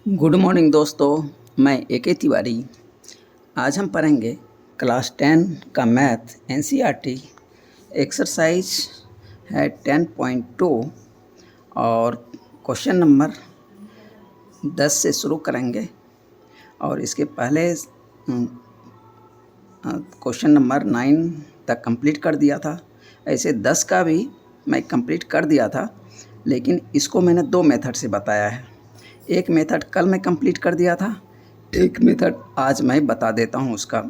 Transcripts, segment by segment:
Good morning दोस्तों, मैं A K. Tiwari. आज हम पढ़ेंगे क्लास 10 का मैथ एनसीईआरटी एक्सरसाइज है 10.2 और क्वेश्चन नंबर 10 से शुरू करेंगे। और इसके पहले क्वेश्चन नंबर 9 तक कंप्लीट कर दिया था। ऐसे 10 का भी मैं कंप्लीट कर दिया था, लेकिन इसको मैंने 2 मेथड से बताया है। एक मेथड कल मैं कंप्लीट कर दिया था, एक मेथड आज मैं बता देता हूँ उसका।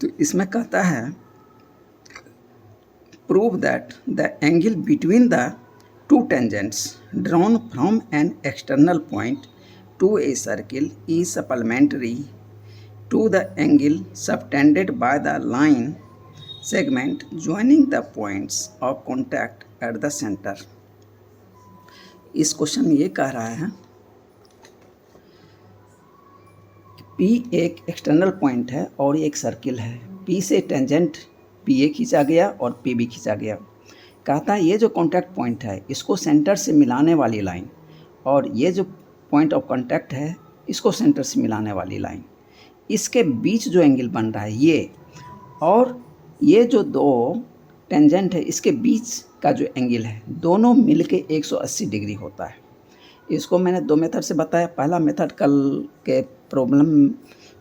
तो इसमें कहता है prove that the angle between the two tangents drawn from an external point two a circle is supplementary to the angle subtended by the line segment joining the points of contact at the center। इस question में ये कह रहा है P एक external point है और एक सर्किल है। P से टेंजेंट PA खींचा गया और PB खींचा गया। कहता है ये जो कॉन्टैक्ट पॉइंट है इसको सेंटर से मिलाने वाली लाइन, और ये जो पॉइंट ऑफ कॉन्टैक्ट है इसको सेंटर से मिलाने वाली लाइन, इसके बीच जो एंगल बन रहा है ये, और ये जो दो टेंजेंट है इसके बीच का जो एंगल है, दोनों मिलके 180 डिग्री होता है। इसको मैंने 2 मेथड से बताया। पहला मेथड कल के प्रॉब्लम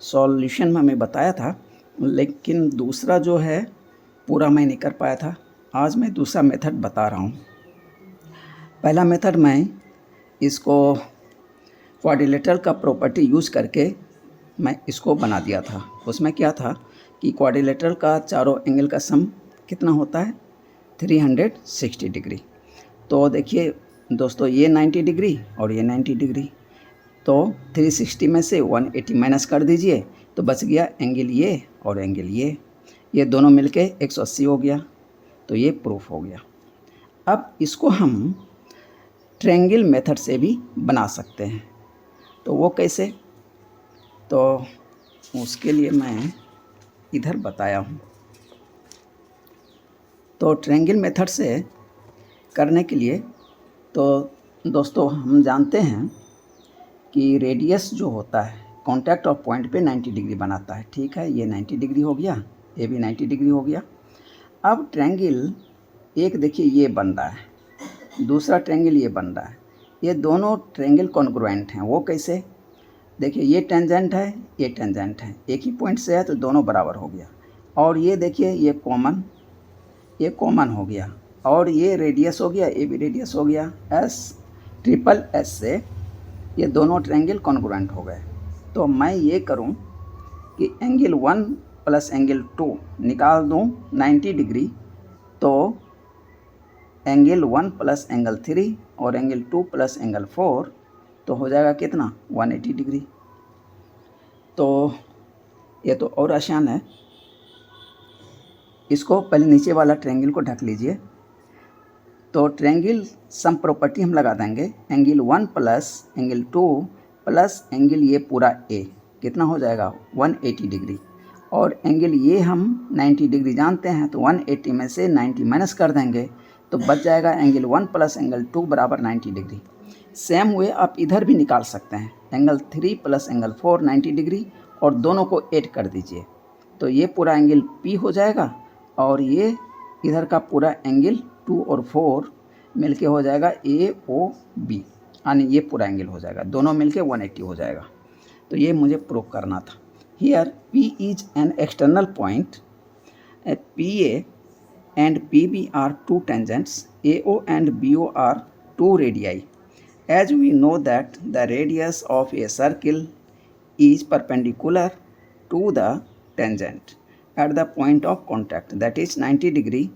सॉल्यूशन में मैं बताया था, लेकिन दूसरा जो है पूरा मैं नहीं कर पाया था। आज मैं दूसरा मेथड बता रहा हूँ। पहला मेथड मैं इसको क्वाड्रिलेटरल का प्रॉपर्टी यूज़ करके मैं इसको बना दिया था। उसमें क्या था कि क्वाड्रिलेटरल का चारों एंगल का सम कितना होता है, 360 डिग्री। तो देखिए दोस्तों, ये 90 डिग्री और ये 90 डिग्री, तो 360 में से 180 माइनस कर दीजिए तो बच गया एंगल ये और एंगल ये दोनों मिलके 180 हो गया। तो ये प्रूफ हो गया। अब इसको हम ट्रायंगल मेथड से भी बना सकते हैं। तो वो कैसे, तो उसके लिए मैं इधर बताया हूँ। तो ट्रायंगल मेथड से करने के लिए तो दोस्तों हम जानते हैं कि रेडियस जो होता है कॉन्टैक्ट ऑफ पॉइंट पे 90 डिग्री बनाता है। ठीक है, ये 90 डिग्री हो गया, ये भी 90 डिग्री हो गया। अब ट्रायंगल एक देखिए ये बन रहा है, दूसरा ट्रायंगल ये बन रहा है। ये दोनों ट्रायंगल कॉन्ग्रुएंट हैं। वो कैसे, देखिए ये टेंजेंट है, ये टेंजेंट है, एक ही पॉइंट से है तो दोनों बराबर हो गया। और ये देखिए ये कॉमन हो गया, और ये रेडियस हो गया, ये भी रेडियस हो गया। ट्रिपल एस से ये दोनों ट्रायंगल कॉन्ग्रुएंट हो गए। तो मैं ये करूं कि एंगल 1 प्लस एंगल 2 निकाल दूं 90 डिग्री, तो एंगल 1 प्लस एंगल 3 और एंगल 2 प्लस एंगल 4 तो हो जाएगा कितना, 180 डिग्री। तो ये तो और आसान है। इसको पहले नीचे वाला ट्रायंगल को ढक लीजिए। तो ट्रायंगल सम प्रॉपर्टी हम लगा देंगे, angle 1 plus angle 2 plus angle ये पूरा ए कितना हो जाएगा, 180 डिग्री। और एंगल ये हम 90 डिग्री जानते हैं, तो 180 में से 90 माइनस कर देंगे तो बच जाएगा एंगल 1 प्लस एंगल 2 बराबर 90 डिग्री। सेम वे आप इधर भी निकाल सकते हैं, एंगल 3 प्लस एंगल 4 90 डिग्री, और दोनों को ऐड कर दीजिए तो ये पूरा एंगल P हो जाएगा, और ये इधर का पूरा एंगल 2 और 4 मिलके हो जाएगा AOB, यानी ये पूरा एंगल हो जाएगा, दोनों मिलके 180 हो जाएगा। तो ये मुझे प्रूव करना था। Here P is an external point, PA and PB are two tangents, AO and BO are two radii. As we know that the radius of a circle is perpendicular to the tangent at the point of contact, that is 90 degree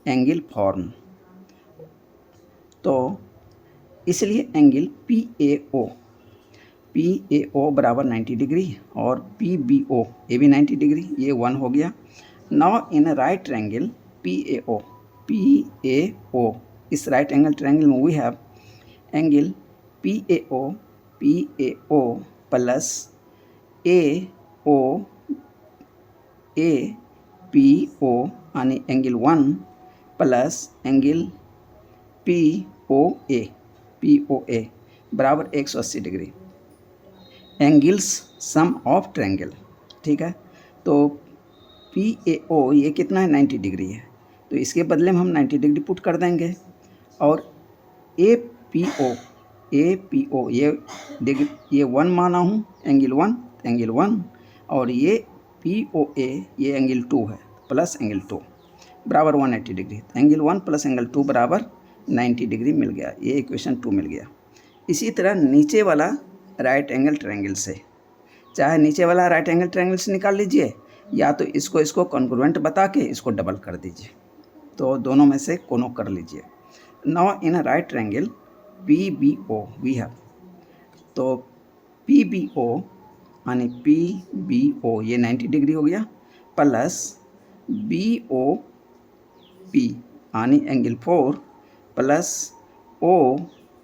angle form. तो इसलिए angle PAO बराबर 90 degree और PBO ये भी 90 degree, ये 1 हो गया। Now in right triangle PAO, इस राइट एंगल ट्रायंगल में we have angle PAO plus APO यानी एंगल 1 प्लस एंगल POA बराबर 180 degree. Angles sum of triangle, ठीक है। तो पी ए ओ ये कितना है 90 डिग्री है, तो इसके बदले में हम 90 डिग्री पुट कर देंगे। और ए पी ओ ये 1 माना हूँ, एंगल 1, और ये पी ओ ए ये एंगल 2 है, प्लस एंगल 2 बराबर 180 डिग्री। एंगल 1 प्लस एंगल 2 बराबर 90 डिग्री मिल गया, ये इक्वेशन 2 मिल गया। इसी तरह नीचे वाला राइट एंगल ट्रायंगल से, चाहे नीचे वाला राइट एंगल ट्रायंगल से निकाल लीजिए, या तो इसको कॉन्ग्रुएंट बता के इसको डबल कर दीजिए, तो दोनों में से कोनो कर लीजिए। Now in a right triangle P B O we have, तो पी बी ओ यानी पी बी ओ ये 90 डिग्री हो गया, प्लस बी ओ पी यानी angle 4 plus O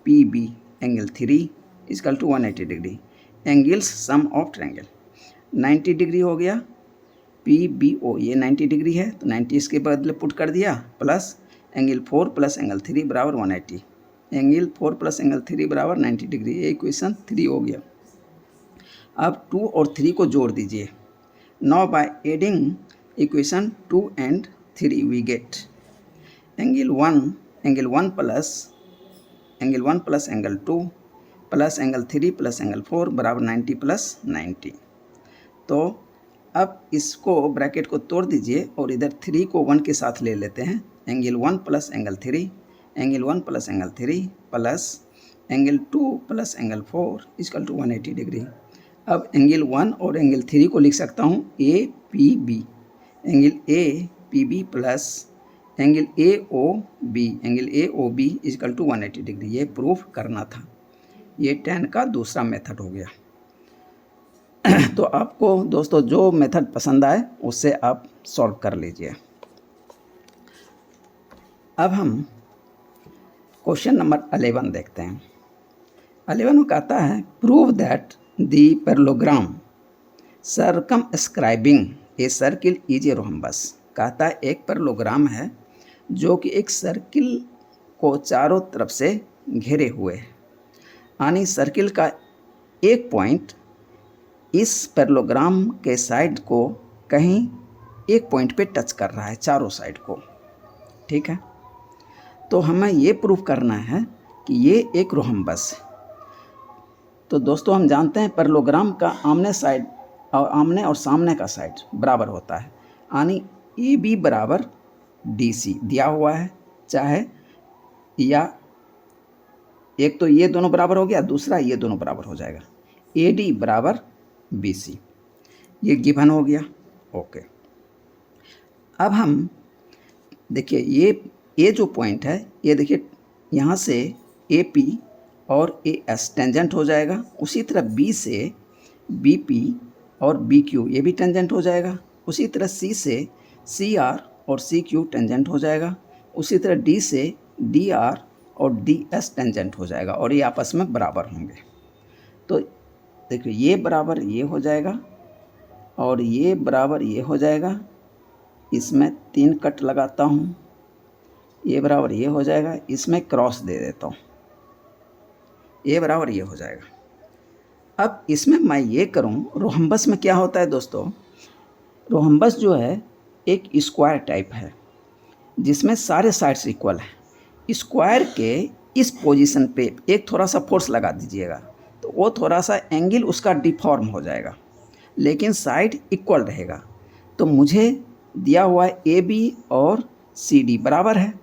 P B angle 3 equal to 180 degree. Angles sum of triangle 90 degree हो गया, P B O ये 90 degree है, तो 90 इसके बदले पुट कर दिया, प्लस एंगल 4 प्लस एंगल 3 बराबर 180। एंगल 4 प्लस एंगल 3 बराबर 90 डिग्री, ये इक्वेशन 3 हो गया। अब 2 और 3 को जोड़ दीजिए। Now by adding equation 2 and 3 we get angle 1 plus angle 2 plus angle 3 plus angle 4 बराबर 90 प्लस 90। तो अब इसको ब्रैकेट को तोड़ दीजिए और इधर 3 को 1 के साथ ले लेते हैं। Angle 1 plus angle 3 plus angle 2 plus angle 4 equal to 180 degree. अब एंगल 1 और एंगल 3 को लिख सकता हूँ A P B, angle A P B plus angle A O B equal to 180 degree. ये प्रूफ करना था, ये 10 का दूसरा मेथड हो गया। तो आपको दोस्तों जो मेथड पसंद आए उससे आप सॉल्व कर लीजिए। अब हम क्वेश्चन नंबर 11 देखते हैं। 11 में कहता है prove that the parallelogram circumscribing a circle is a rhombus. कहता है एक पैरेललोग्राम है जो कि एक सर्किल को चारों तरफ से घेरे हुए है, यानी सर्किल का एक पॉइंट इस पैरेललोग्राम के साइड को कहीं एक पॉइंट पे टच कर रहा है चारों साइड को, ठीक है। तो हमें ये प्रूफ करना है कि ये एक रोम्बस है। तो दोस्तों हम जानते हैं पैरेललोग्राम का आमने और सामने का साइड बराबर होता है, यानी ए बी बराबर डी सी दिया हुआ है, चाहे या एक तो ये दोनों बराबर हो गया, दूसरा ये दोनों बराबर हो जाएगा, ए डी बराबर बी सी, ये गिवन हो गया। ओके, अब हम देखिए ये जो पॉइंट है, ये देखिए यहाँ से ए पी और ए एस टेंजेंट हो जाएगा, उसी तरह बी से बी पी और बी क्यू ये भी टेंजेंट हो जाएगा, उसी तरह सी से सी आर और सी क्यू टेंजेंट हो जाएगा, उसी तरह डी से डी आर और डी एस टेंजेंट हो जाएगा, और ये आपस में बराबर होंगे। तो देखिए ये बराबर ये हो जाएगा और ये बराबर ये हो जाएगा, इसमें 3 कट लगाता हूँ, ये बराबर ये हो जाएगा, इसमें क्रॉस दे देता हूँ, ये बराबर ये हो जाएगा। अब इसमें मैं ये करूँ, रोम्बस में क्या होता है दोस्तों, रोम्बस जो है एक स्क्वायर टाइप है जिसमें सारे साइड्स इक्वल हैं। स्क्वायर के इस पोजीशन पे एक थोड़ा सा फोर्स लगा दीजिएगा तो वो थोड़ा सा एंगल उसका डिफॉर्म हो जाएगा, लेकिन साइड इक्वल रहेगा। तो मुझे दिया हुआ है ए बी और सी डी बराबर है,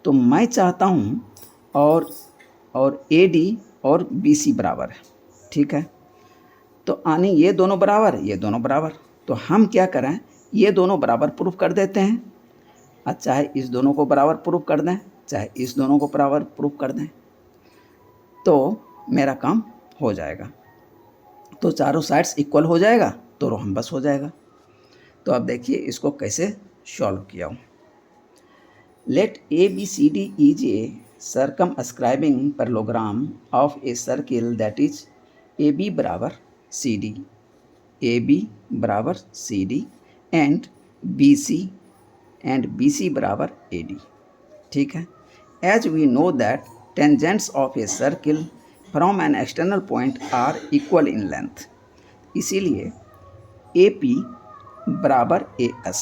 तो मैं चाहता हूँ और ए डी और बी सी बराबर है, ठीक है। तो आने ये दोनों बराबर, ये दोनों बराबर, तो हम क्या करें, ये दोनों बराबर प्रूफ कर देते हैं, और चाहे इस दोनों को बराबर प्रूफ कर दें, चाहे इस दोनों को बराबर प्रूफ कर दें, तो मेरा काम हो जाएगा। तो चारों साइड्स इक्वल हो जाएगा तो रोम्बस हो जाएगा। तो अब देखिए इसको कैसे सॉल्व किया हूँ। Let A B C D is a circumscribing parallelogram of a circle that is A B बराबर सी डी, ए बी बराबर C D and B C बराबर ए डी, ठीक है। As we know that tangents of a circle from an external point are equal in length, इसीलिए A P बराबर A S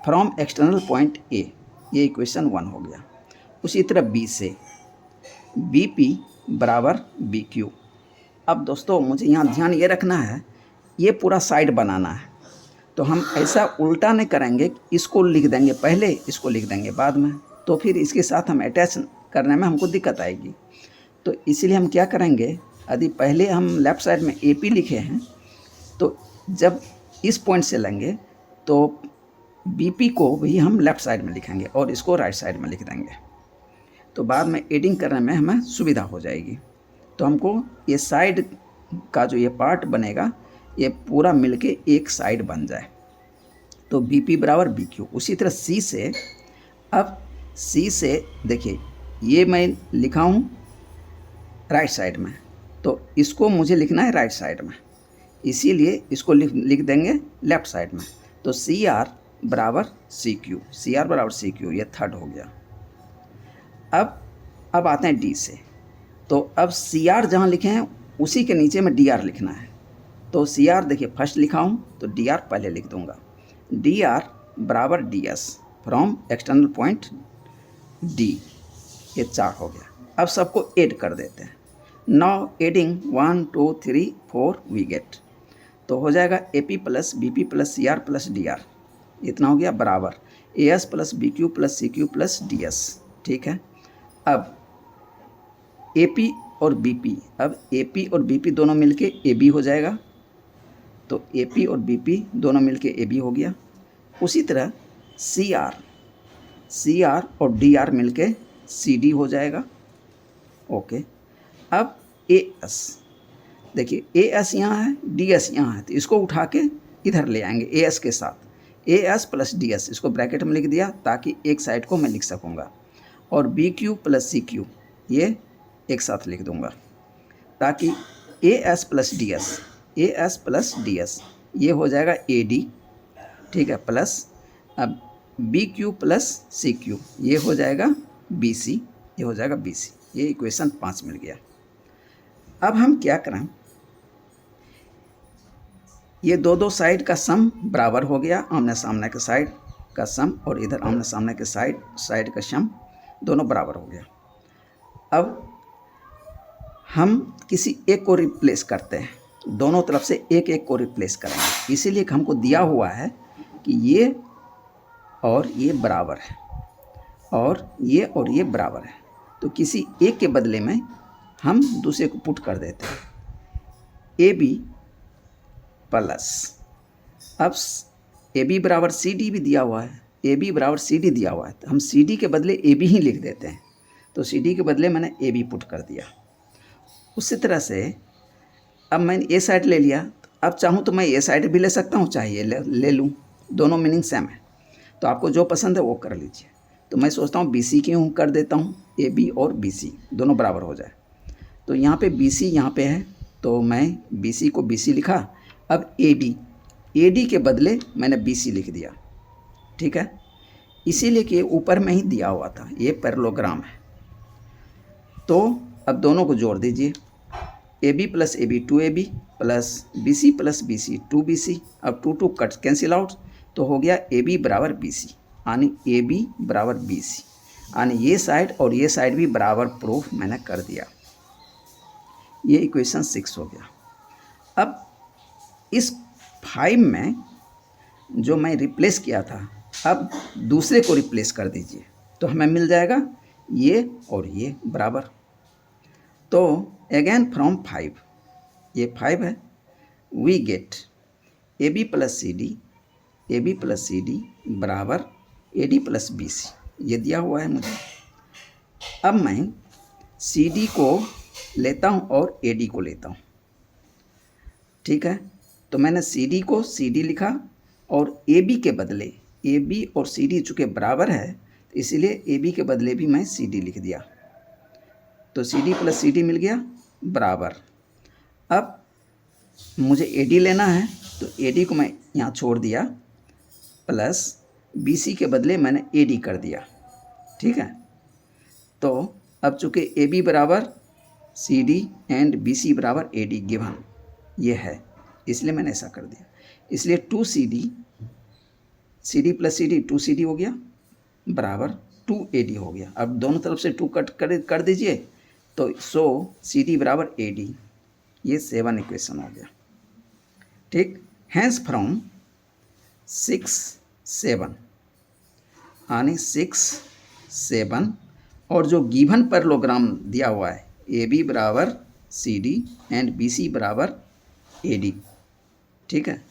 from external point A, ये equation 1 हो गया। उसी तरह बी से बी पी बराबर बी क्यू। अब दोस्तों मुझे यहाँ ध्यान ये रखना है, ये पूरा साइड बनाना है, तो हम ऐसा उल्टा नहीं करेंगे, इसको लिख देंगे पहले, इसको लिख देंगे बाद में, तो फिर इसके साथ हम अटैच करने में हमको दिक्कत आएगी। तो इसीलिए हम क्या करेंगे, यदि पहले हम लेफ़्ट साइड में ए पी लिखे हैं, तो जब इस पॉइंट से लेंगे तो बी पी को भी हम लेफ़्ट साइड में लिखेंगे और इसको राइट साइड में लिख देंगे, तो बाद में एडिंग करने में हमें सुविधा हो जाएगी। तो हमको ये साइड का जो ये पार्ट बनेगा, ये पूरा मिलके एक साइड बन जाए, तो बी पी बराबर बी क्यू। उसी तरह सी से, अब सी से देखिए ये मैं लिखा हूँ राइट साइड में, तो इसको मुझे लिखना है राइट साइड में, इसीलिए इसको लिख देंगे लेफ़्ट साइड में। तो सी आर बराबर सी क्यू, सी आर बराबर सी क्यू, ये थर्ड हो गया। अब आते हैं डी से, तो अब सी आर जहाँ लिखे हैं उसी के नीचे में डी आर लिखना है। तो सी आर देखिए फर्स्ट लिखा हूँ, तो डी आर पहले लिख दूँगा। डी आर बराबर D S from external point D, ये 4 हो गया। अब सबको ऐड कर देते हैं। नाउ एडिंग 1 2 3 4 वी गेट, तो हो जाएगा A P plus B P plus C R plus D R, इतना हो गया बराबर A S plus B Q plus C Q plus D S. ठीक है, अब ए पी और बी पी, अब ए पी और बी पी दोनों मिलके ए बी हो जाएगा, तो ए पी और बी पी दोनों मिलके ए बी हो गया। उसी तरह सी आर और डी आर मिलके सी डी हो जाएगा। ओके, अब ए एस, देखिए ए एस यहाँ है, डी एस यहाँ है, तो इसको उठा के इधर ले आएंगे ए एस के साथ, ए एस प्लस डी एस, इसको ब्रैकेट में लिख दिया ताकि एक साइड को मैं लिख सकूँगा, और B Q plus C Q ये एक साथ लिख दूँगा ताकि A S plus D S, A S plus D S ये हो जाएगा ए डी। ठीक है, प्लस अब B Q plus C Q ये हो जाएगा बी सी, ये हो जाएगा बी सी। ये इक्वेशन 5 मिल गया। अब हम क्या करें, ये दो साइड का सम बराबर हो गया, आमने सामने के साइड का सम और इधर आमने सामने के साइड का सम दोनों बराबर हो गया। अब हम किसी एक को रिप्लेस करते हैं, दोनों तरफ से एक एक को रिप्लेस करेंगे, इसीलिए हमको दिया हुआ है कि ये और ये बराबर है और ये बराबर है, तो किसी एक के बदले में हम दूसरे को पुट कर देते हैं, ए बी प्लस, अब ए बी बराबर सी डी भी दिया हुआ है, ए बी बराबर सी डी दिया हुआ है, तो हम सी डी के बदले ए बी ही लिख देते हैं, तो सी डी के बदले मैंने ए बी पुट कर दिया। उसी तरह से अब मैंने ए साइड ले लिया, अब चाहूँ तो मैं ए साइड भी ले सकता हूँ, चाहे ले लूँ, दोनों मीनिंग सेम है, तो आपको जो पसंद है वो कर लीजिए। तो मैं सोचता हूँ बी सी क्यों कर देता हूँ, ए बी और बी सी दोनों बराबर हो जाए। तो यहाँ पे बी सी यहाँ पे है, तो मैं बी सी को बी सी लिखा। अब ए डी के बदले मैंने बी सी लिख दिया। ठीक है, इसीलिए कि ऊपर में ही दिया हुआ था, ये पैरेललोग्राम है। तो अब दोनों को जोड़ दीजिए, A B plus A B 2ab plus B C plus B C 2bc, अब 2 कट कैंसिल आउट, तो हो गया ए बी बराबर बी सी, यानी ए बी बराबर बी सी, यानी ये साइड और ये साइड भी बराबर प्रूफ मैंने कर दिया। ये इक्वेशन 6 हो गया। अब इस 5 में जो मैं रिप्लेस किया था, अब दूसरे को रिप्लेस कर दीजिए, तो हमें मिल जाएगा ये और ये बराबर। तो अगेन फ्रॉम 5, ये 5 है, we get A B plus C D बराबर A D plus B C, ये दिया हुआ है मुझे। अब मैं सी डी को लेता हूँ और ए डी को लेता हूँ। ठीक है, तो मैंने सी डी को सी डी लिखा और ए बी के बदले, ए बी और सी डी चूँकि बराबर है तो इसीलिए ए बी के बदले भी मैं सी डी लिख दिया, तो C D plus C D मिल गया बराबर। अब मुझे ए डी लेना है, तो ए डी को मैं यहाँ छोड़ दिया, प्लस बी सी के बदले मैंने ए डी कर दिया। ठीक है, तो अब चूँकि ए बी बराबर C D and B C बराबर ए डी गिवन, ये है, इसलिए मैंने ऐसा कर दिया। इसलिए two C D plus C D 2CD हो गया बराबर 2AD हो गया। अब दोनों तरफ से 2 कट कर दीजिए, तो सो CD बराबर AD, ये 7 इक्वेशन हो गया। ठीक, हैंस फ्रॉम 6 7 यानी 6 7 और जो गिवन पैरेललोग्राम दिया हुआ है AB बराबर CD एंड BC बराबर AD, ठीक है,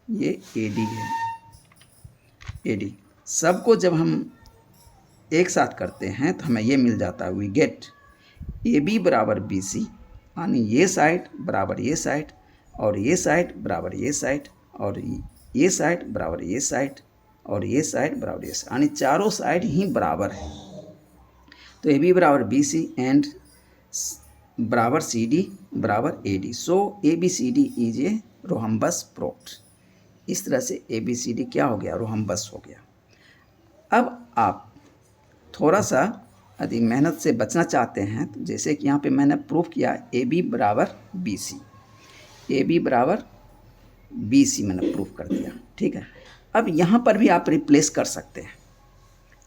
ये AD है। AD सबको जब हम एक साथ करते हैं तो हमें ये मिल जाता है, वी गेट AB बराबर BC, यानी ये साइड बराबर ये साइड और ये साइड बराबर ये साइड और ये साइड बराबर ये साइड और ये साइड बराबर ये साइड, यानी चारों साइड ही बराबर है। तो AB बराबर BC एंड बराबर CD बराबर AD, so ABCD is a rhombus proved. इस तरह से ABCD क्या हो गया, रोहम्बस हो गया। अब आप थोड़ा सा यदि मेहनत से बचना चाहते हैं तो जैसे कि यहाँ पे मैंने प्रूफ किया AB बराबर BC, AB बराबर BC मैंने प्रूफ कर दिया, ठीक है। अब यहाँ पर भी आप रिप्लेस कर सकते हैं,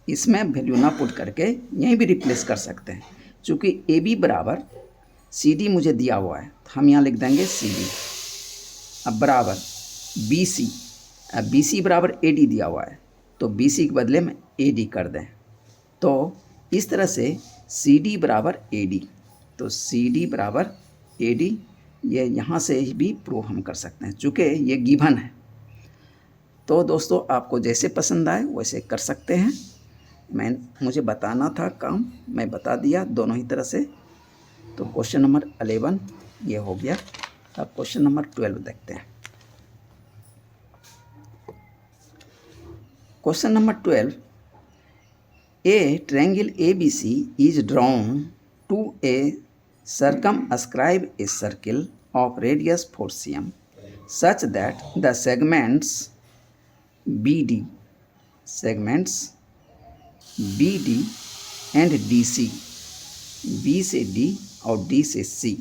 इसमें वैल्यू ना पुट करके यहीं भी रिप्लेस कर सकते हैं। चूँकि AB बराबर CD मुझे दिया हुआ है तो हम यहाँ लिख देंगे CD, अब बराबर BC, अब BC बराबर AD दिया हुआ है तो BC के बदले में AD कर दें, तो इस तरह से CD बराबर AD, तो CD बराबर AD, ये यहाँ से भी प्रूव हम कर सकते हैं चूँकि ये गिवन है। तो दोस्तों आपको जैसे पसंद आए वैसे कर सकते हैं, मुझे बताना था काम, मैं बता दिया दोनों ही तरह से। तो क्वेश्चन नंबर 11 ये हो गया। अब क्वेश्चन नंबर 12 देखते हैं। Question number 12, a triangle ABC is drawn to a circumscribe a circle of radius 4 cm such that the segments BD and DC, B से D और D से C,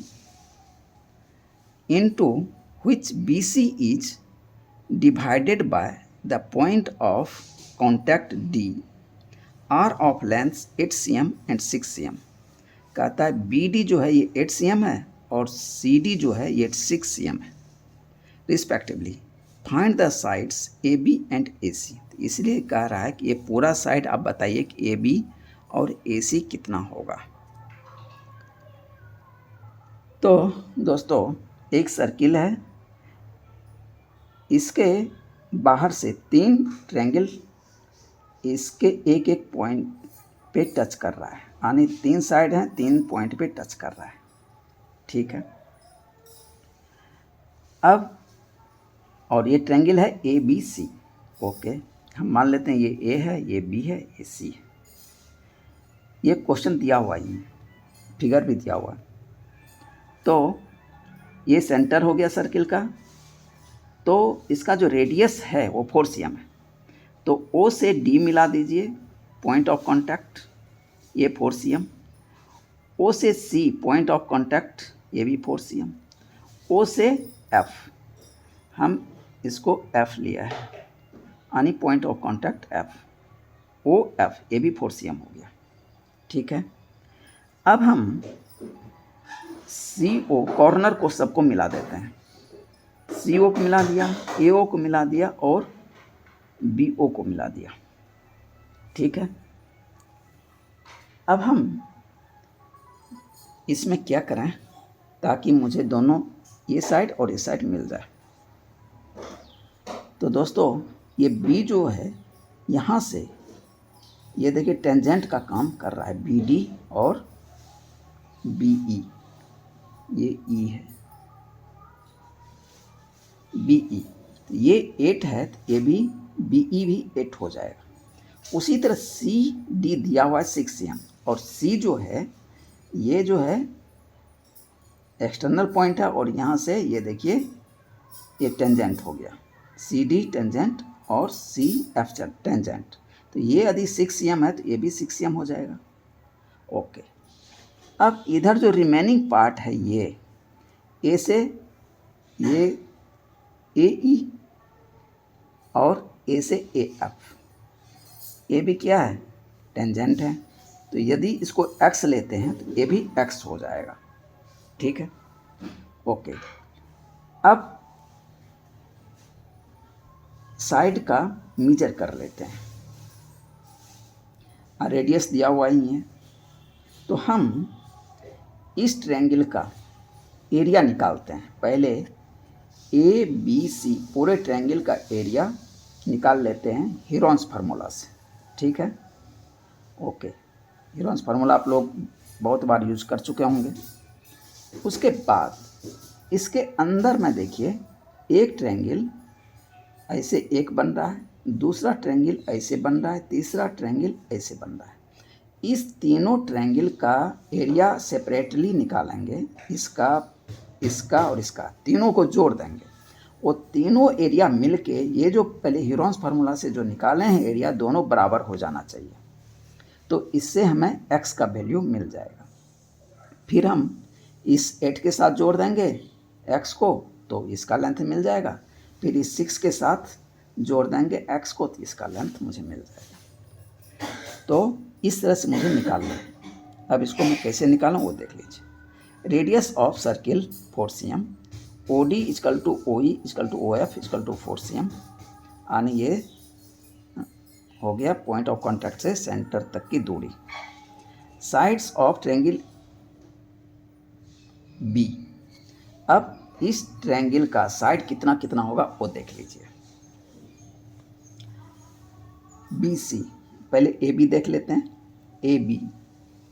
into which BC is divided by the point of contact D are of length 8 cm and 6 cm। कहता है BD जो है ये 8 cm है और CD जो है ये 6 cm है respectively. Find the sides AB and AC, इसलिए कह रहा है कि ये पूरा साइड आप बताइए कि AB और AC कितना होगा। तो दोस्तों एक सर्किल है, इसके बाहर से 3 ट्रायंगल इसके एक एक पॉइंट पे टच कर रहा है, यानी 3 साइड हैं, 3 पॉइंट पे टच कर रहा है, ठीक है। अब और ये ट्रायंगल है ABC, ओके, हम मान लेते हैं ये A है, ये B है, ये C है। ये क्वेश्चन दिया हुआ है, फिगर भी दिया हुआ है। तो ये सेंटर हो गया सर्किल का, तो इसका जो रेडियस है वो 4 cm है, तो O से D मिला दीजिए पॉइंट ऑफ कांटेक्ट, ये 4 cm। O से C पॉइंट ऑफ कांटेक्ट, ये भी 4 cm। O से F, हम इसको F लिया है, यानी point of contact F, OF, ये भी 4 cm हो गया, ठीक है। अब हम CO कॉर्नर को सबको मिला देते हैं, CO को मिला दिया, AO को मिला दिया और BO को मिला दिया, ठीक है। अब हम इसमें क्या करें ताकि मुझे दोनों ये साइड और ये साइड मिल जाए। तो दोस्तों ये B जो है यहाँ से ये देखिए टेंजेंट का काम कर रहा है, BD और BE, ये E है, BE, ये 8 है तो ये भी BE भी 8 हो जाएगा। उसी तरह CD दिया हुआ है 6 cm और C जो है ये जो है एक्सटर्नल पॉइंट है और यहाँ से ये देखिए ये टेंजेंट हो गया, CD टेंजेंट और CF टेंजेंट, तो ये यदि 6 cm है तो ये भी 6 cm हो जाएगा, ओके। अब इधर जो रिमेनिंग पार्ट है ये ए से ये ए ई और ए से ए एफ, ये भी क्या है, टेंजेंट है। तो यदि इसको x लेते हैं तो ये भी x हो जाएगा। ठीक है, ओके। अब साइड का मेजर कर लेते हैं। रेडियस दिया हुआ ही है, तो हम इस ट्रायंगल का एरिया निकालते हैं। पहले ए बी सी पूरे ट्रायंगल का एरिया निकाल लेते हैं हीरोन्स फार्मूला से। ठीक है, ओके। हीरोन्स फार्मूला आप लोग बहुत बार यूज कर चुके होंगे। उसके बाद इसके अंदर में देखिए एक ट्रायंगल ऐसे एक बन रहा है, दूसरा ट्रायंगल ऐसे बन रहा है, तीसरा ट्रायंगल ऐसे बन रहा है। इस तीनों ट्रायंगल का एरिया सेपरेटली निकालेंगे, इसका, इसका और इसका, तीनों को जोड़ देंगे। वो तीनों एरिया मिलके ये जो पहले हीरोन्स फार्मूला से जो निकाले हैं एरिया, दोनों बराबर हो जाना चाहिए। तो इससे हमें x का वैल्यू मिल जाएगा। फिर हम इस 8 के साथ जोड़ देंगे x को, तो इसका लेंथ मिल जाएगा। फिर इस 6 के साथ जोड़ देंगे x को, तो इसका लेंथ मुझे मिल जाएगा। तो इस तरह से मुझे निकालना है। अब इसको मैं कैसे निकालूँ वो देख लीजिए। Radius of circle 4 cm, OD equal to OE equal to OF equal to 4 cm, यानी ये हो गया पॉइंट ऑफ कांटेक्ट से सेंटर तक की दूरी। साइड्स ऑफ ट्रायंगल बी, अब इस ट्रायंगल का साइड कितना कितना होगा वो देख लीजिए। बी सी, पहले ए बी देख लेते हैं। ए बी,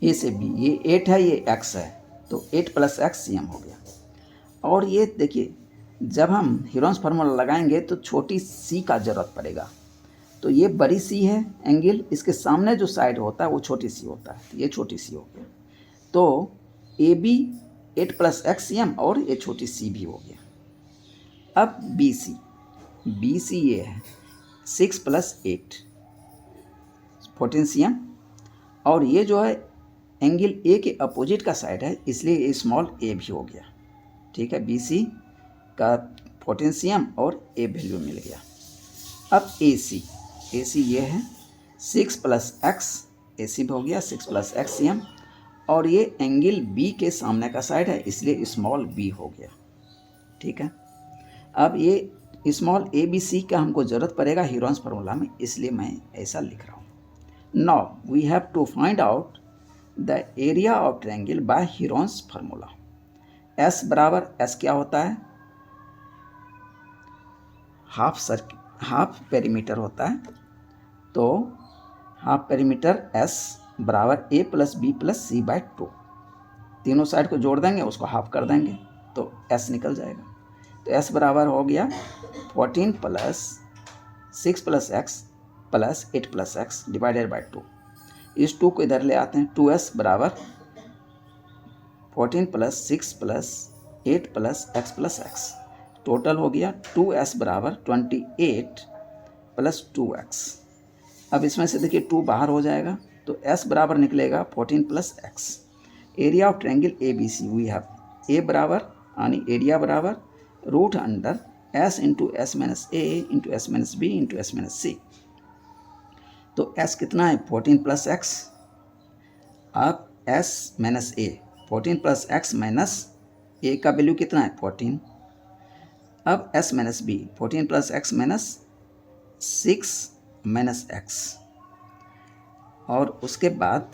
ए से बी, ये 8 है, ये x है, तो 8 + x cm हो गया। और ये देखिए जब हम हीरोन्स फार्मूला लगाएंगे तो छोटी सी का ज़रूरत पड़ेगा। तो ये बड़ी सी है एंगल, इसके सामने जो साइड होता है वो छोटी सी होता है, ये छोटी सी हो गया। तो ए बी 8 + x cm और ये छोटी सी भी हो गया। अब बी सी ये है 6 + 8 14 cm, और ये जो है एंगल ए के अपोजिट का साइड है, इसलिए ये स्मॉल ए भी हो गया। ठीक है, बी सी का 14 cm और ए वैल्यू मिल गया। अब ए सी ये है 6 + x, ए सी भी हो गया 6 + x cm, और ये एंगल बी के सामने का साइड है, इसलिए स्मॉल बी हो गया। ठीक है, अब ये स्मॉल ए बी सी का हमको ज़रूरत पड़ेगा हीरोन्स फार्मूला में, इसलिए मैं ऐसा लिख रहा हूँ। Now we have to find out the area of triangle by Heron's formula. S बराबर, S क्या होता है, हाफ पेरीमीटर होता है। तो हाफ पेरीमीटर S बराबर A + B + C/2, तीनों साइड को जोड़ देंगे, उसको हाफ कर देंगे तो S निकल जाएगा। तो S बराबर हो गया 14 + 6 + x + 8 + x / 2। इस 2 को इधर ले आते हैं, 2S बराबर 14 + 6 + 8 + x + x, टोटल हो गया 2S बराबर 28 + 2x। अब इसमें से देखिए 2 बाहर हो जाएगा, तो S बराबर निकलेगा 14 + x। Area of triangle A B C we have A बराबर, यानी एरिया बराबर √अंडर S × S - A × S - B × S - C। तो S कितना है, 14 + x। अब S - A, 14 + x - A का वैल्यू कितना है, 14। अब S - B, 14 + x - 6 - x, और उसके बाद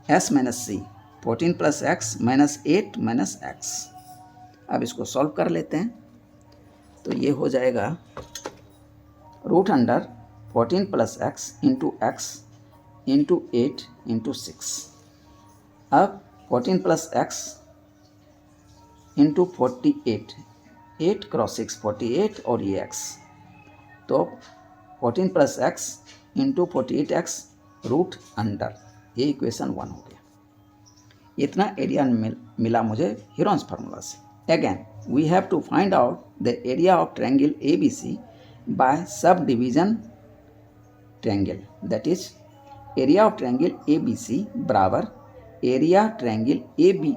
S - C, 14 + x - 8 - x। अब इसको सॉल्व कर लेते हैं, तो ये हो जाएगा √अंडर 14 + x × x × 8 × 6। अब 14 + x × 48, 8 × 6 48, और ये x, तो 14 + x × 48x √अंडर, ये इक्वेशन 1 हो गया। इतना एरिया मिला मुझे हीरोन्स फार्मूला से। Again we have to find out the area of triangle A B C by subdivision triangle, that is area of triangle A B C बराबर area triangle A B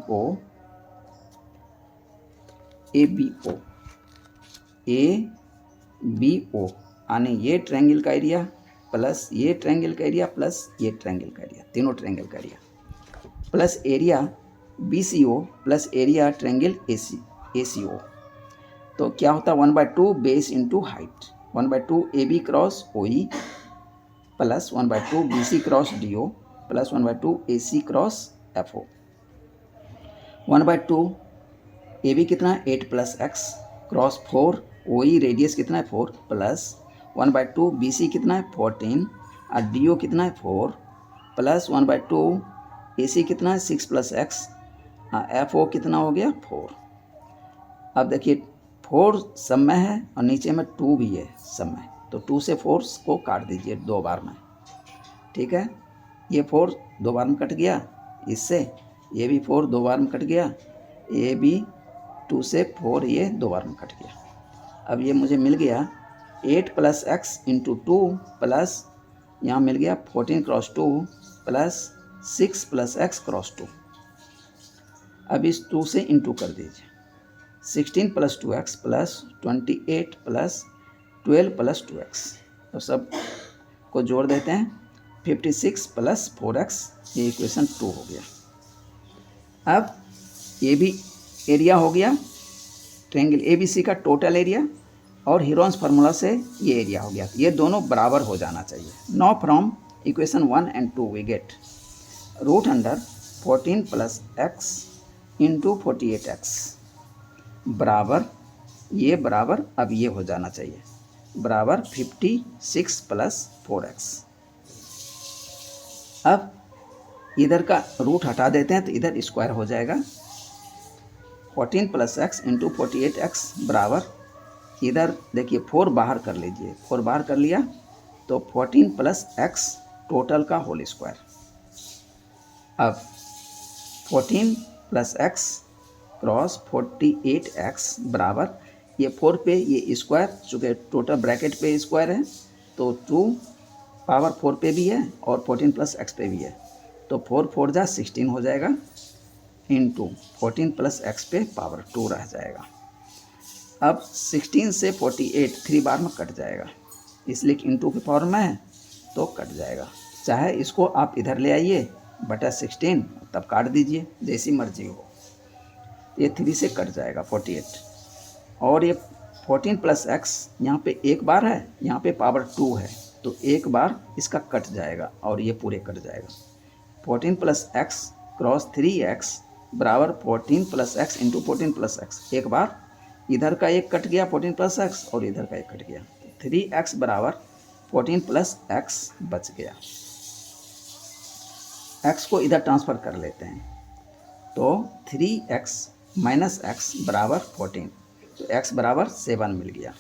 O यानी ये triangle का area plus ये triangle का area plus ये triangle का area, तीनों triangle का area, plus area BCO plus area triangle ACO। तो क्या होता है 1/2 base into height, 1/2 AB cross OE plus 1/2 BC cross DO plus 1/2 AC cross FO। 1/2 AB कितना है 8 plus x cross 4, OE radius कितना है 4 प्लस 1/2 BC कितना है 14 और DO कितना है 4 प्लस 1/2 AC कितना है 6 प्लस x, FO कितना हो गया 4। अब देखिए 4 सब में है और नीचे में 2 भी है सब में, तो 2 से 4 को काट दीजिए 2 बार में, ठीक है। ये 4 2 बार में कट गया इससे, ये भी 4 2 बार में कट गया, ये भी 2 से 4 ये 2 बार में कट गया। अब ये मुझे मिल गया 8 प्लस x इंटू 2 प्लस यहाँ मिल गया 14 cross 2 plus 6 plus x cross 2। अब इस 2 से इंटू कर दीजिए, 16 plus 2x plus 28 plus 12 plus 2x, तो सब को जोड़ देते हैं 56 प्लस 4x, ये इक्वेशन 2 हो गया। अब ये भी एरिया हो गया ट्रायंगल ABC का टोटल एरिया, और हीरोन्स फार्मूला से ये एरिया हो गया, ये दोनों बराबर हो जाना चाहिए। Now from equation 1 and 2 we get root under 14 plus x into 48x बराबर, ये बराबर अब ये हो जाना चाहिए बराबर 56 प्लस 4x। अब इधर का रूट हटा देते हैं तो इधर स्क्वायर हो जाएगा, 14 प्लस x इंटू 48x बराबर, इधर देखिए 4 बाहर कर लीजिए, 4 बाहर कर लिया तो 14 प्लस x टोटल का होल स्क्वायर। अब 14 प्लस x क्रॉस 48x बराबर, ये 4 पे ये स्क्वायर, चूँकि टोटल ब्रैकेट पे स्क्वायर है तो 2 पावर 4 पे भी है और 14 प्लस x पे भी है, तो 4 4 जा 16 हो जाएगा इंटू 14 प्लस x पे पावर 2 रह जाएगा। अब 16 से 48 3 बार में कट जाएगा, इसलिए इंटू की पावर में है तो कट जाएगा। चाहे इसको आप इधर ले आइए बटा 16 तब काट दीजिए, जैसी मर्जी हो, ये 3 से कट जाएगा 48। और ये 14 प्लस x यहाँ पे एक बार है, यहाँ पे पावर 2 है, तो एक बार इसका कट जाएगा और ये पूरे कट जाएगा। 14 प्लस x क्रॉस 3x बराबर 14 plus x into 14 plus x, एक बार इधर का एक कट गया 14 प्लस x और इधर का एक कट गया, 3x बराबर 14 प्लस x बच गया। x को इधर ट्रांसफ़र कर लेते हैं तो 3x माइनस x बराबर 14, तो x बराबर 7 मिल गया।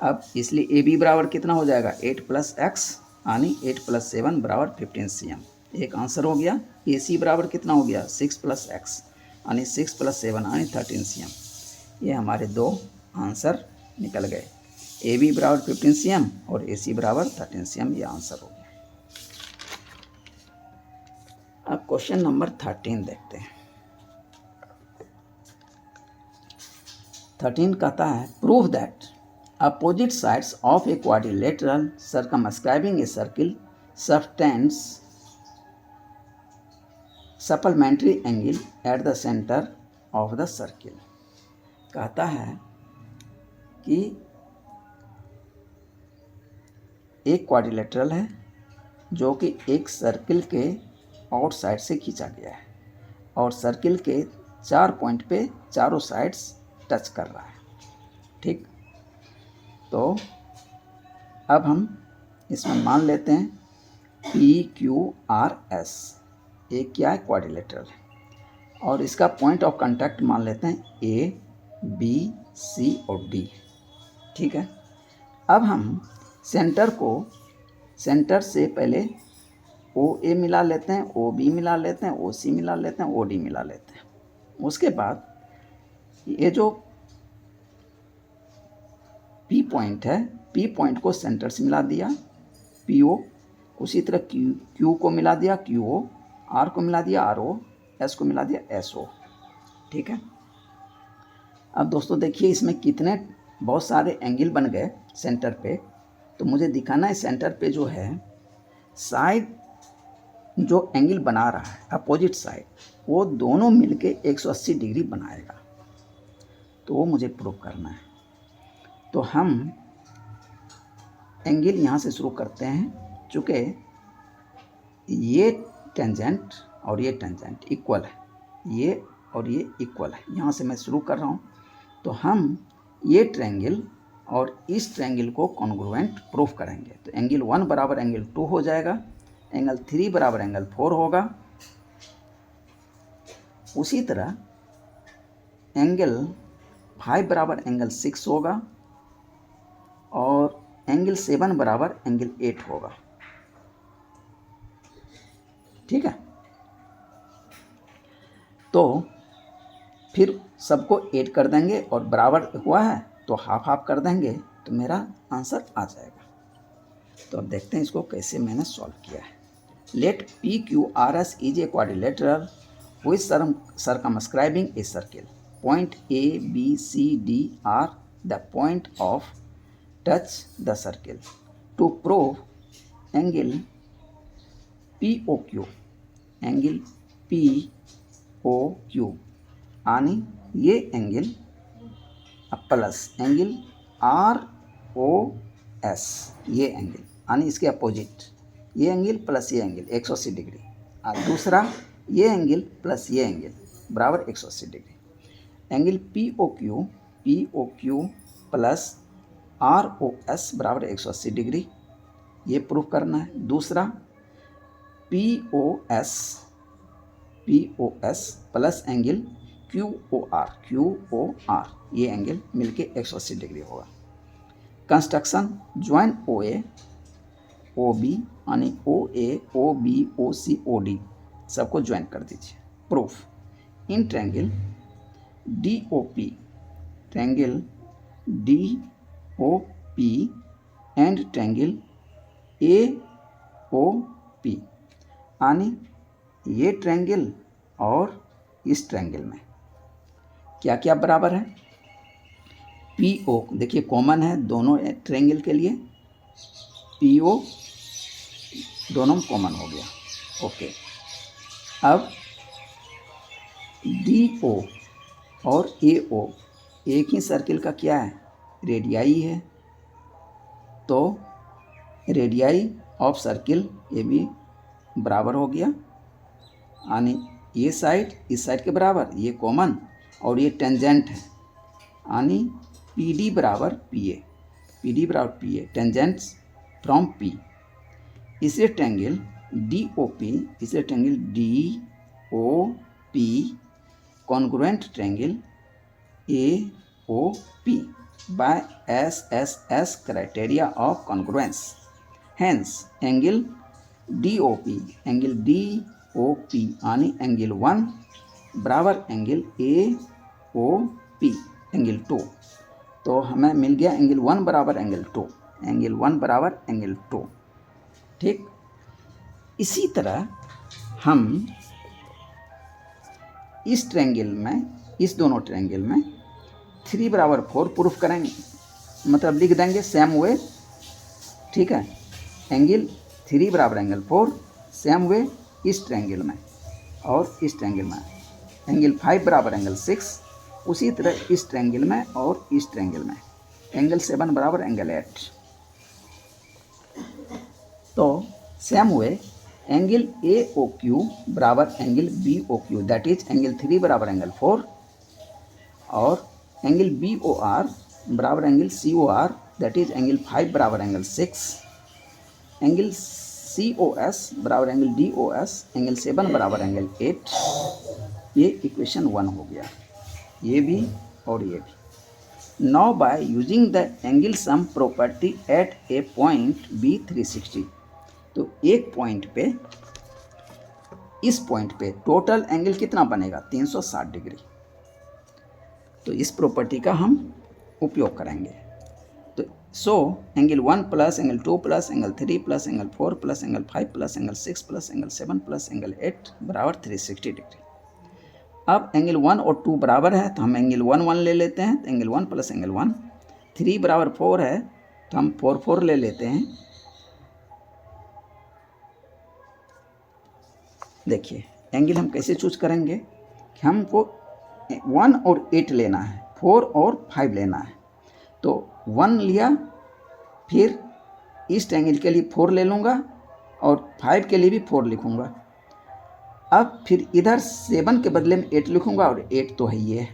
अब इसलिए AB बराबर कितना हो जाएगा 8 प्लस x यानी 8 प्लस 7 बराबर 15 cm, एक आंसर हो गया। AC बराबर कितना हो गया 6 प्लस x यानी 6 प्लस 7 यानी 13 cm, ये हमारे दो आंसर निकल गए। AB बराबर 15 cm और AC बराबर 13 cm, ये आंसर हो गया। अब क्वेश्चन नंबर 13 देखते हैं। 13 कहता है prove that opposite sides of a quadrilateral circumscribing a circle subtends supplementary angle at the centre of the circle. कहता है कि एक क्वाड्रिलेटरल है जो कि एक सर्किल के आउटसाइड से खींचा गया है और सर्किल के 4 पॉइंट पे चारों साइड्स टच कर रहा है, ठीक। तो अब हम इसमें मान लेते हैं PQRS, एक क्या है क्वाड्रिलेटरल है, और इसका पॉइंट ऑफ कांटेक्ट मान लेते हैं A B C और D, ठीक है। अब हम सेंटर से पहले OA मिला लेते हैं, OB मिला लेते हैं, OC मिला लेते हैं, OD मिला लेते हैं। उसके बाद ये जो P पॉइंट है, P पॉइंट को सेंटर से मिला दिया PO, उसी तरह Q को मिला दिया QO आर को मिला दिया आर ओ, एस को मिला दिया एस ओ। ठीक है। अब दोस्तों देखिए इसमें कितने बहुत सारे एंगल बन गए सेंटर पे। तो मुझे दिखाना है सेंटर पे जो है साइड जो एंगल बना रहा है अपोजिट साइड, वो दोनों मिलके 180 डिग्री बनाएगा। तो वो मुझे प्रूव करना है। तो हम एंगल यहाँ से शुरू करते हैं। चूँकि ये टेंजेंट और ये टेंजेंट इक्वल है, ये और ये इक्वल है, यहाँ से मैं शुरू कर रहा हूँ। तो हम ये ट्रायंगल और इस ट्रायंगल को कॉन्ग्रुएंट प्रूफ करेंगे। तो एंगल 1 बराबर एंगल 2 हो जाएगा, एंगल 3 बराबर एंगल 4 होगा। उसी तरह एंगल 5 बराबर एंगल 6 होगा और एंगल 7 बराबर एंगल 8 होगा। ठीक है। तो फिर सबको ऐड कर देंगे और बराबर हुआ है तो हाफ हाफ कर देंगे, तो मेरा आंसर आ जाएगा। तो अब देखते हैं इसको कैसे मैंने सॉल्व किया है। Let P Q R S is a quadrilateral with circumscribing a circle. Point A, B, C, D are the point of touch the circle. To prove angle POQ, angle POQ आणि ये angle plus angle ROS, ये angle आणि इसके opposite ये angle plus ये angle 180 degree, और दूसरा ये एंगल प्लस ये एंगल बराबर 180 degree. Angle POQ plus ROS बराबर 180 डिग्री, ये प्रूफ करना है। दूसरा POS प्लस एंगल QOR, ये एंगल मिलके 180 डिग्री होगा। कंस्ट्रक्शन ज्वाइन OA OB यानी OA OB OC OD सबको ज्वाइन कर दीजिए। Proof in triangle DOP and triangle AOP यानी ये ट्रायंगल और इस ट्रायंगल में क्या क्या बराबर है। PO देखिए कॉमन है दोनों ट्रायंगल के लिए, PO दोनों कॉमन हो गया। ओके। अब DO और AO एक ही सर्किल का क्या है, रेडियाई है। तो रेडियाई ऑफ सर्किल ये भी बराबर हो गया, यानी ये साइड इस साइड के बराबर, ये कॉमन और ये टेंजेंट है, यानी PD बराबर PA, टेंजेंट्स फ्रॉम P। इसलिए ट्रायंगल DOP, इसलिए triangle DOP congruent triangle AOP by SSS criteria of congruence. Hence angle DOP यानी एंगल 1 बराबर एंगल AOP एंगल 2। तो हमें मिल गया एंगल 1 बराबर एंगल 2, एंगल 1 बराबर एंगल 2। ठीक। इसी तरह हम इस ट्रायंगल में, इस दोनों ट्रायंगल में 3 बराबर 4 प्रूफ करेंगे, मतलब लिख देंगे सेम वे। ठीक है। एंगल 3 बराबर एंगल 4 सेम वे इस ट्रायंगल में और इस ट्रायंगल में। एंगल 5 बराबर एंगल 6 उसी तरह इस ट्रायंगल में और इस ट्रायंगल में। एंगल 7 बराबर एंगल 8। तो सेम वे एंगल AOQ बराबर angle BOQ, that is angle 3 बराबर एंगल 4, और एंगल BOR बराबर angle COR, that is angle 5 बराबर एंगल 6, एंगल COS बराबर एंगल DOS, एंगल 7 बराबर एंगल 8। ये इक्वेशन 1 हो गया, ये भी और ये भी। Now by using the angle sum property eight A point B 360, तो एक पॉइंट पे, इस पॉइंट पे टोटल एंगल कितना बनेगा, 360 डिग्री। तो इस प्रॉपर्टी का हम उपयोग करेंगे। तो so angle 1 plus angle 2 plus angle 3 plus angle 4 plus angle 5 plus angle 6 plus angle 7 plus angle 8 बराबर 360 डिग्री। अब एंगल 1 और 2 बराबर है तो हम एंगल 1 1 ले लेते हैं, तो एंगल 1 प्लस एंगल 1। 3 बराबर 4 है तो हम 4 4 ले लेते हैं। देखिए एंगल हम कैसे चूज करेंगे कि हमको 1 और 8 लेना है, 4 और 5 लेना है। तो 1 लिया, फिर ईस्ट एंगल के लिए 4 ले लूँगा और 5 के लिए भी 4 लिखूँगा। अब फिर इधर 7 के बदले में 8 लिखूँगा और 8 तो है ये है।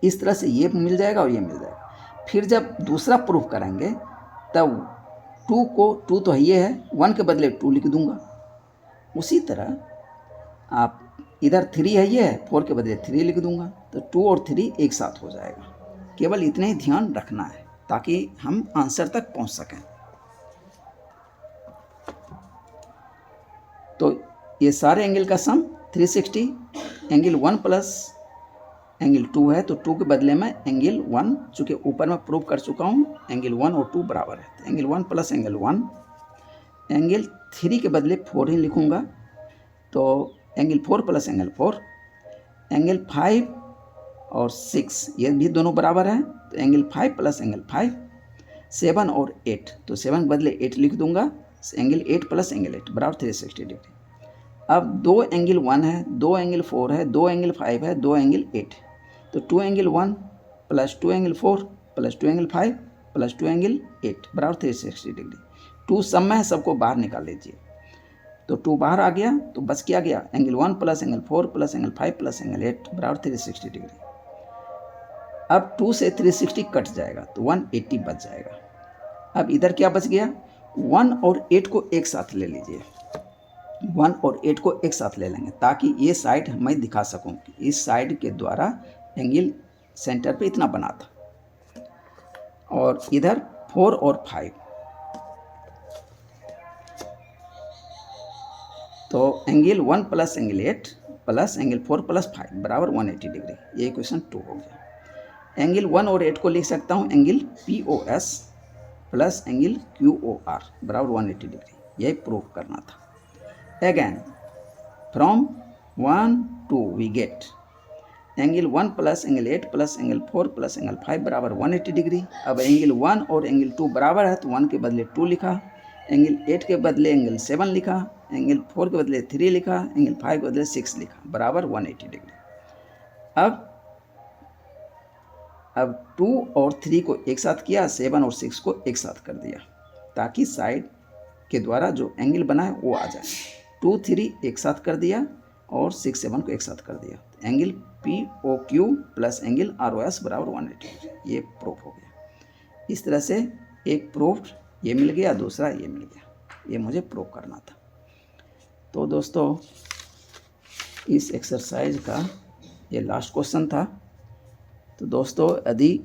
इस तरह से ये मिल जाएगा और ये मिल जाएगा। फिर जब दूसरा प्रूफ करेंगे तब 2 तो है ये है, 1 के बदले 2 लिख दूँगा। उसी तरह आप इधर 3 है ये है, 4 के बदले 3 लिख दूँगा, तो 2 और 3 एक साथ हो जाएगा। केवल इतना ही ध्यान रखना है ताकि हम आंसर तक पहुंच सकें। तो ये सारे एंगल का सम 360। एंगल 1 प्लस एंगल 2 है तो 2 के बदले में एंगल 1, चूँकि ऊपर मैं प्रूव कर चुका हूँ एंगल 1 और 2 बराबर है, तो एंगल 1 प्लस एंगल 1। एंगल 3 के बदले 4 ही लिखूँगा, तो एंगल 4 प्लस एंगल 4। एंगल 5 और 6 ये भी दोनों बराबर हैं, तो एंगल 5 प्लस एंगल 5। 7 और 8, तो 7 के बदले 8 लिख दूंगा, एंगल 8 प्लस एंगल 8 बराबर 360 डिग्री। अब 2 एंगल 1 है, 2 एंगल 4 है, 2 एंगल 5 है, 2 एंगल 8 है, तो 2 angle 1 plus 2 angle 4 plus 2 angle 5 plus 2 angle 8 बराबर 360 डिग्री। 2 सब में है, सबको बाहर निकाल लीजिए, तो 2 बाहर आ गया, तो बस क्या गया angle 1 plus angle 4 plus angle 5 plus angle 8 बराबर 360 डिग्री। अब 2 से 360 कट जाएगा तो 180 बच जाएगा। अब इधर क्या बच गया, 1 और 8 को एक साथ ले लीजिए। 1 और 8 को एक साथ ले लेंगे ताकि ये साइड मैं दिखा सकूं कि इस साइड के द्वारा एंगल सेंटर पे इतना बना था, और इधर 4 और 5, तो angle 1 plus angle 8 plus angle 4 plus 5 बराबर 180 डिग्री। ये इक्वेशन 2 हो गया। एंगल 1 और 8 को लिख सकता हूँ angle POS plus angle QOR बराबर 180 डिग्री। यही प्रूव करना था। Again from 1 to we get angle 1 plus angle 8 plus angle 4 plus angle 5 बराबर 180 डिग्री। अब एंगल 1 और एंगल 2 बराबर है तो 1 के बदले 2 लिखा, एंगल 8 के बदले एंगल 7 लिखा, एंगल 4 के बदले 3 लिखा, एंगल 5 के बदले 6 लिखा बराबर 180 डिग्री। अब 2 और 3 को एक साथ किया, 7 और 6 को एक साथ कर दिया ताकि साइड के द्वारा जो एंगल बना है वो आ जाए। 2 3 एक साथ कर दिया और 6 7 को एक साथ कर दिया, angle POQ plus angle ROS बराबर 180 डिग्री। ये प्रूफ हो गया। इस तरह से एक प्रूफ ये मिल गया, दूसरा ये मिल गया, ये मुझे प्रूव करना था। तो दोस्तों इस एक्सरसाइज का ये लास्ट क्वेश्चन था। तो दोस्तों यदि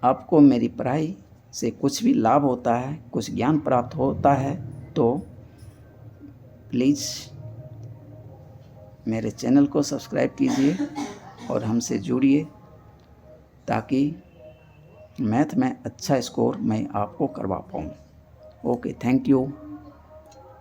आपको मेरी पढ़ाई से कुछ भी लाभ होता है, कुछ ज्ञान प्राप्त होता है, तो प्लीज़ मेरे चैनल को सब्सक्राइब कीजिए और हमसे जुड़िए ताकि मैथ में अच्छा स्कोर मैं आपको करवा पाऊँ। Okay, thank you.